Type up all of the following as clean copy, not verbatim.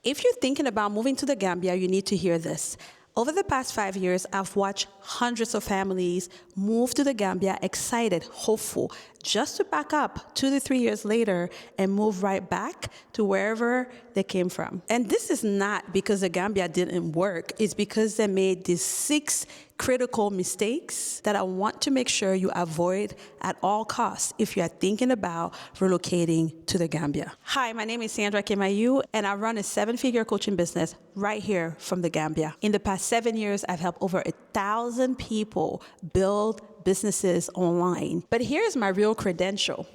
If you're thinking about moving to the Gambia, you need to hear this. Over the past 5 years, I've watched hundreds of families move to the Gambia excited, hopeful, just to back up 2 to 3 years later and move right back to wherever they came from. And this is not because the Gambia didn't work. It's because they made these 6 critical mistakes that I want to make sure you avoid at all costs if you are thinking about relocating to the Gambia. Hi, my name is Sandra, and I run a 7-figure coaching business right here from the Gambia. In the past 7 years, I've helped over 1,000 people build businesses online. But here's my real credential.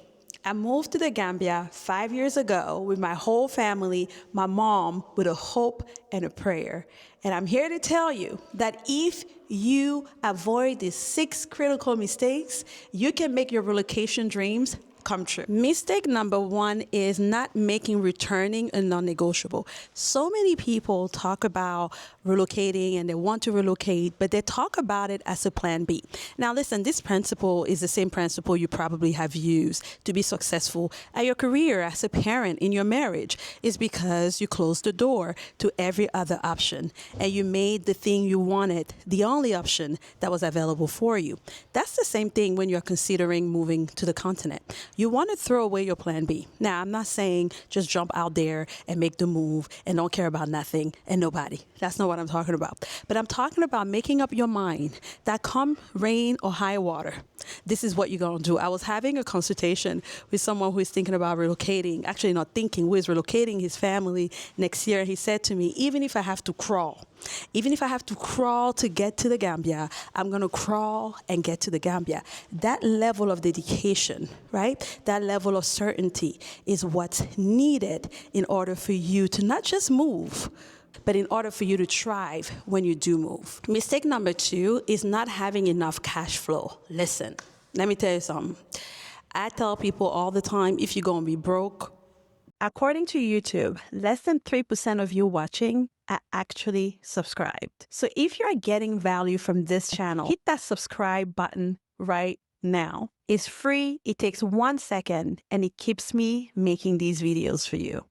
I moved to the Gambia 5 years ago with my whole family, my mom, with a hope and a prayer. And I'm here to tell you that if you avoid these 6 critical mistakes, you can make your relocation dreams come true. Mistake number 1 is not making returning a non-negotiable. So many people talk about relocating and they want to relocate, but they talk about it as a plan B. Now listen, this principle is the same principle you probably have used to be successful at your career, as a parent, in your marriage. It's because you closed the door to every other option and you made the thing you wanted the only option that was available for you. That's the same thing when you're considering moving to the continent. You want to throw away your plan B. Now, I'm not saying just jump out there and make the move and don't care about nothing and nobody. That's not what I'm talking about. But I'm talking about making up your mind that come rain or high water, this is what you're going to do. I was having a consultation with someone who is thinking about relocating, actually not thinking, who is relocating his family next year. He said to me, even if I have to crawl to get to the Gambia, I'm going to crawl and get to the Gambia. That level of dedication, right? That level of certainty is what's needed in order for you to not just move, but in order for you to thrive when you do move. Mistake number 2 is not having enough cash flow. Listen, let me tell you something. I tell people all the time, if you're going to be broke, according to YouTube, less than 3% of you watching are actually subscribed. So if you're getting value from this channel, hit that subscribe button right now. It's free. It takes 1 second and it keeps me making these videos for you.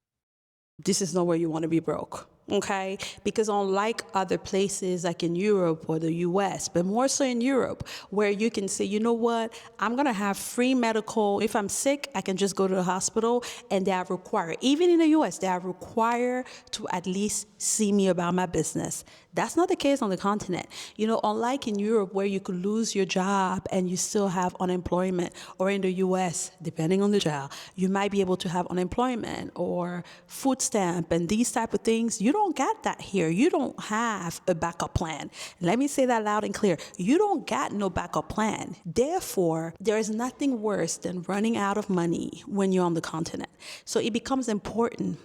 This is not where you want to be broke. Okay, because unlike other places like in Europe or the US, but more so in Europe, where you can say, you know what, I'm going to have free medical. If I'm sick, I can just go to the hospital, and they are required. Even in the US, they are required to at least see me about my business. That's not the case on the continent. You know, unlike in Europe, where you could lose your job and you still have unemployment, or in the US, depending on the job, you might be able to have unemployment or food stamp and these type of things. You don't get that here. You don't have a backup plan. Let me say that loud and clear. You don't got no backup plan. Therefore, there is nothing worse than running out of money when you're on the continent. So it becomes important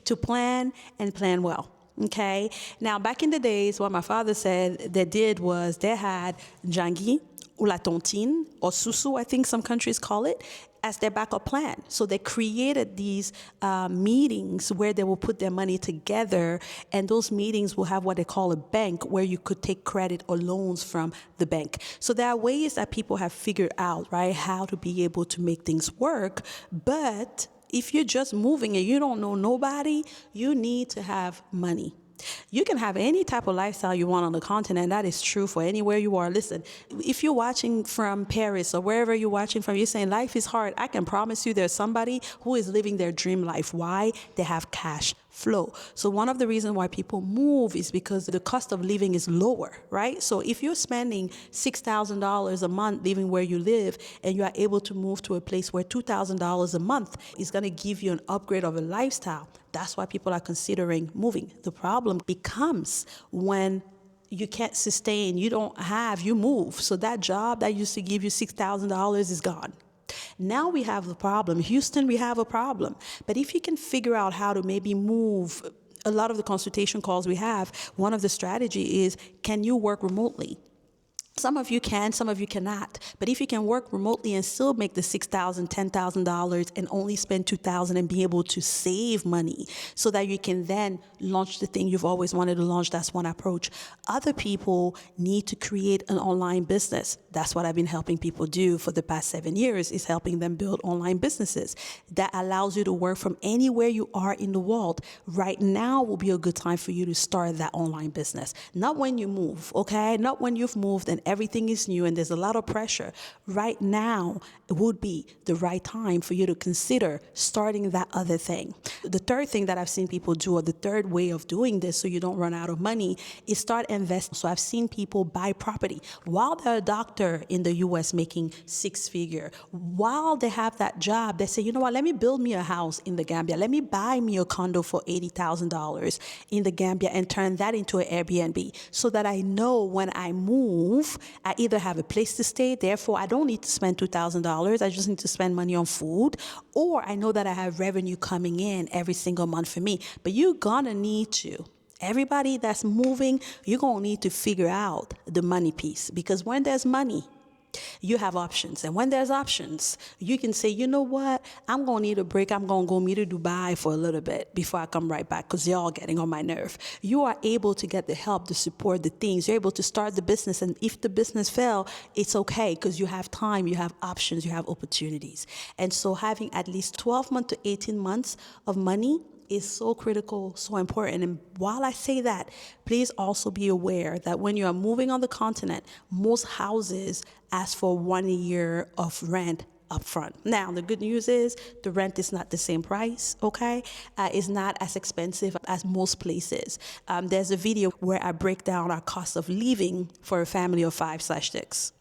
to plan and plan well. Okay. Now, back in the days, what my father said they did was they had jangi, ou la tontine, or susu, I think some countries call it, as their backup plan. So they created these meetings where they will put their money together, and those meetings will have what they call a bank, where you could take credit or loans from the bank. So there are ways that people have figured out, right, how to be able to make things work. But if you're just moving and you don't know nobody, you need to have money. You can have any type of lifestyle you want on the continent. That is true for anywhere you are. Listen, if you're watching from Paris or wherever you're watching from, you're saying life is hard. I can promise you there's somebody who is living their dream life. Why? They have cash flow. So one of the reasons why people move is because the cost of living is lower, right? So if you're spending $6,000 a month living where you live, and you are able to move to a place where $2,000 a month is going to give you an upgrade of a lifestyle, that's why people are considering moving. The problem becomes when you can't sustain, you move. So that job that used to give you $6,000 is gone. Now we have the problem. Houston, we have a problem. But if you can figure out how to maybe move, a lot of the consultation calls we have, one of the strategy is, can you work remotely? Some of you can, some of you cannot. But if you can work remotely and still make the $6,000, $10,000 and only spend $2,000 and be able to save money so that you can then launch the thing you've always wanted to launch, that's one approach. Other people need to create an online business. That's what I've been helping people do for the past 7 years, is helping them build online businesses. That allows you to work from anywhere you are in the world. Right now will be a good time for you to start that online business. Not when you move, okay? Not when you've moved and everything is new and there's a lot of pressure. Right now would be the right time for you to consider starting that other thing. The third thing that I've seen people do, or the third way of doing this so you don't run out of money, is start investing. So I've seen people buy property while they're a doctor in the US making six-figure. While they have that job, they say, you know what, let me build me a house in the Gambia. Let me buy me a condo for $80,000 in the Gambia and turn that into an Airbnb so that I know when I move, I either have a place to stay, therefore I don't need to spend $2,000, I just need to spend money on food, or I know that I have revenue coming in every single month for me. But you're gonna need to. Everybody that's moving, you're gonna need to figure out the money piece, because when there's money, you have options. And when there's options, you can say, you know what, I'm going to need a break. I'm going to go meet to Dubai for a little bit before I come right back, because y'all getting on my nerve. You are able to get the help, the support, the things. You're able to start the business. And if the business fail, it's okay, because you have time, you have options, you have opportunities. And so having at least 12 months to 18 months of money is so critical, so important. And while I say that, please also be aware that when you are moving on the continent, most houses ask for 1 year of rent upfront. Now, the good news is the rent is not the same price, okay? It's not as expensive as most places. There's a video where I break down our cost of living for a family of 5/6.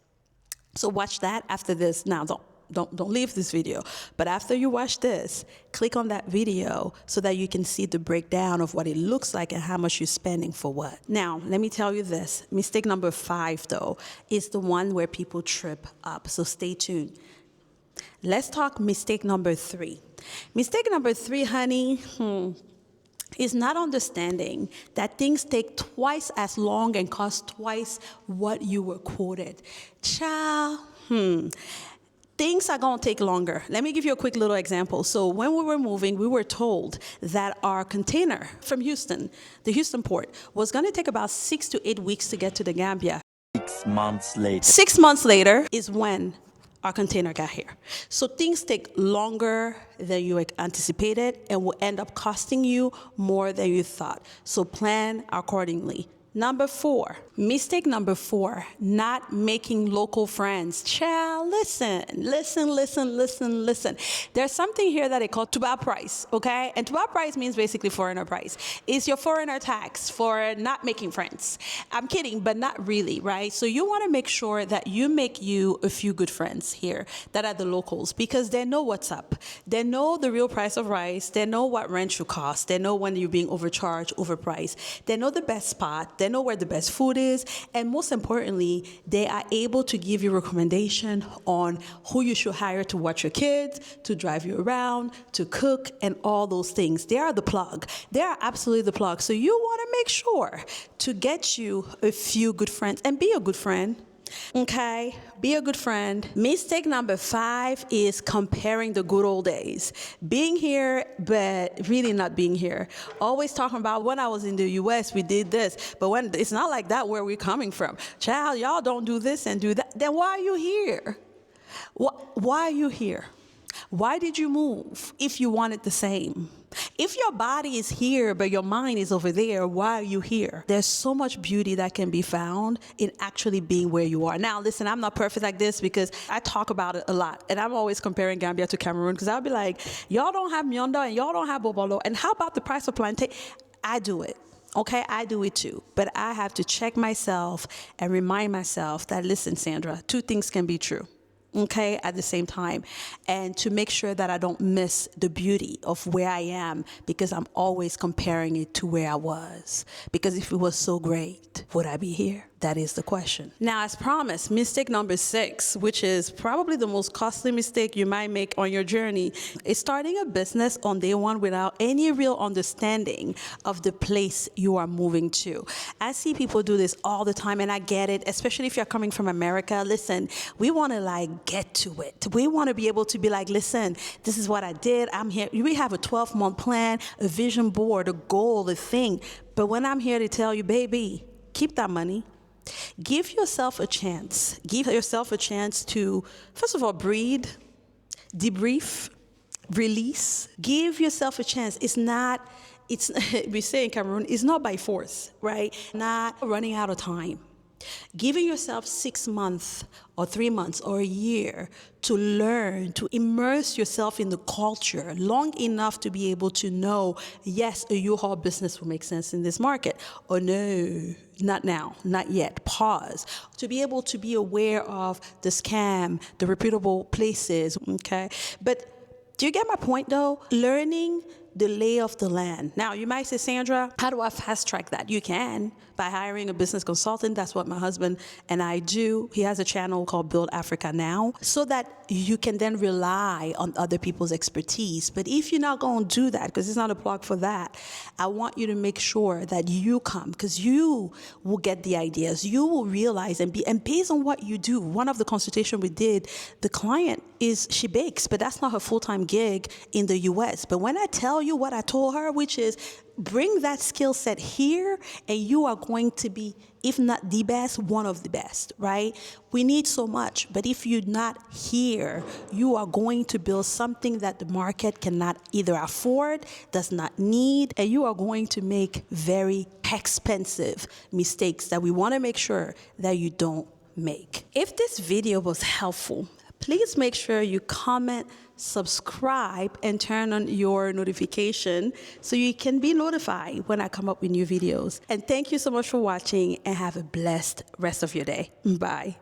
So watch that after this. Now, don't leave this video. But after you watch this, click on that video so that you can see the breakdown of what it looks like and how much you're spending for what. Now, let me tell you this. Mistake number 5, though, is the one where people trip up. So stay tuned. Let's talk mistake number 3. Mistake number 3, honey, is not understanding that things take twice as long and cost twice what you were quoted. Child, things are going to take longer. Let me give you a quick little example. So when we were moving, we were told that our container from Houston, the Houston port, was going to take about 6 to 8 weeks to get to the Gambia. 6 months later. 6 months later is when our container got here. So things take longer than you anticipated and will end up costing you more than you thought. So plan accordingly. Number 4, mistake number 4, not making local friends. Child, listen. There's something here that they call tuba price, okay? And tuba price means basically foreigner price. It's your foreigner tax for not making friends. I'm kidding, but not really, right? So you want to make sure that you make you a few good friends here that are the locals, because they know what's up. They know the real price of rice. They know what rent should cost. They know when you're being overcharged, overpriced. They know the best spot. They know where the best food is. And most importantly, they are able to give you recommendation on who you should hire to watch your kids, to drive you around, to cook, and all those things. They are the plug. They are absolutely the plug. So you want to make sure to get you a few good friends and be a good friend. Okay, be a good friend. Mistake number 5 is comparing the good old days. Being here, but really not being here. Always talking about when I was in the US, we did this. But when it's not like that where we're coming from. Child, y'all don't do this and do that. Then why are you here? Why are you here? Why did you move if you wanted the same? If your body is here, but your mind is over there, why are you here? There's so much beauty that can be found in actually being where you are. Now, listen, I'm not perfect like this because I talk about it a lot. And I'm always comparing Gambia to Cameroon because I'll be like, y'all don't have myondo and y'all don't have bobolo. And how about the price of plantain? I do it. Okay, I do it too. But I have to check myself and remind myself that, listen, Sandra, 2 things can be true. Okay, at the same time, and to make sure that I don't miss the beauty of where I am, because I'm always comparing it to where I was. Because if it was so great, would I be here? That is the question. Now, as promised, mistake number 6, which is probably the most costly mistake you might make on your journey, is starting a business on day one without any real understanding of the place you are moving to. I see people do this all the time, and I get it, especially if you're coming from America. Listen, we want to like get to it. We want to be able to be like, listen, this is what I did. I'm here. We have a 12-month plan, a vision board, a goal, a thing. But when I'm here to tell you, baby, keep that money. Give yourself a chance. Give yourself a chance to, first of all, breathe, debrief, release. Give yourself a chance. We say in Cameroon, it's not by force, right? Not running out of time. Giving yourself 6 months or 3 months or a year to learn, to immerse yourself in the culture long enough to be able to know, yes, a U-Haul business will make sense in this market, or no, not now, not yet, pause. To be able to be aware of the scam, the reputable places, okay? But do you get my point though? Learning the lay of the land. Now, you might say, Sandra, how do I fast track that? You can by hiring a business consultant. That's what my husband and I do. He has a channel called Build Africa Now, so that you can then rely on other people's expertise. But if you're not going to do that, because it's not a plug for that, I want you to make sure that you come, because you will get the ideas. You will realize and based on what you do. One of the consultation we did, the client she bakes, but that's not her full-time gig in the US. But when I tell you what I told her, which is bring that skill set here, and you are going to be, if not the best, one of the best, right? We need so much, but if you're not here, you are going to build something that the market cannot either afford, does not need, and you are going to make very expensive mistakes that we want to make sure that you don't make. If this video was helpful, please make sure you comment, subscribe, and turn on your notification so you can be notified when I come up with new videos. And thank you so much for watching, and have a blessed rest of your day. Bye.